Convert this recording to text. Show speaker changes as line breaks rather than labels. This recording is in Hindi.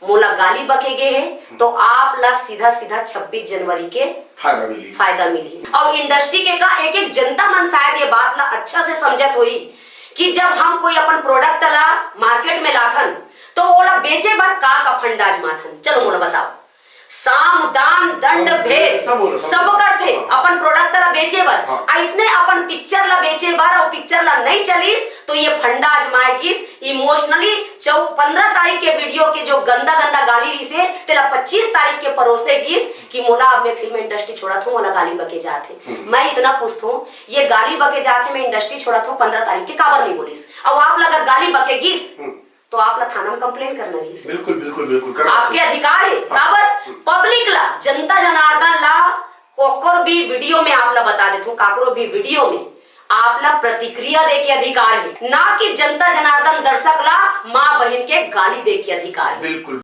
मोला गाली बकेगे है तो आप ला सीधा सीधा 26 जनवरी के फायदा मिली। और इंडस्ट्री के का एक एक जनता मन शायद ये बात ला अच्छा से समझत हुई कि जब हम कोई अपन प्रोडक्ट ला मार्केट में लाथन तो ओला बेचे बर का फंडाज माथन। चलो मोला बताओ, साम दान दंड भेद सब करथे अपन प्रोडक्ट ला बेचे बर। ऐसने अपन पिक्चर ला बेचे बर और पिक्चर ला नहीं चलीस तो ये फंडा आजमाएगिस इमोशनली। 15 तारीख के वीडियो के जो गंदा गंदा गाली रही से तेरा 25 तारीख के परोसेगिस कि मोला अब मैं फिल्म इंडस्ट्री छोड़ा था, मोला गाली बके जाते। मैं इतना पूछता हूँ ये गाली बके जाते मैं इंडस्ट्री छोड़ा था 15 तारीख के काबर नहीं बोलिस। और आप अगर गाली बकेगिस तो आप ला थाना में कंप्लेन करना रही।
बिल्कुल बिल्कुल बिल्कुल
आपके अधिकार है। काबर पब्लिक ला जनता जनार्दन ला कोकर भी वीडियो में आप ला बता देता हूँ, काकरो भी वीडियो में आप ला प्रतिक्रिया दे के अधिकार है, ना कि जनता जनार्दन दर्शक ला माँ बहन के गाली दे के अधिकार है।
बिल्कुल।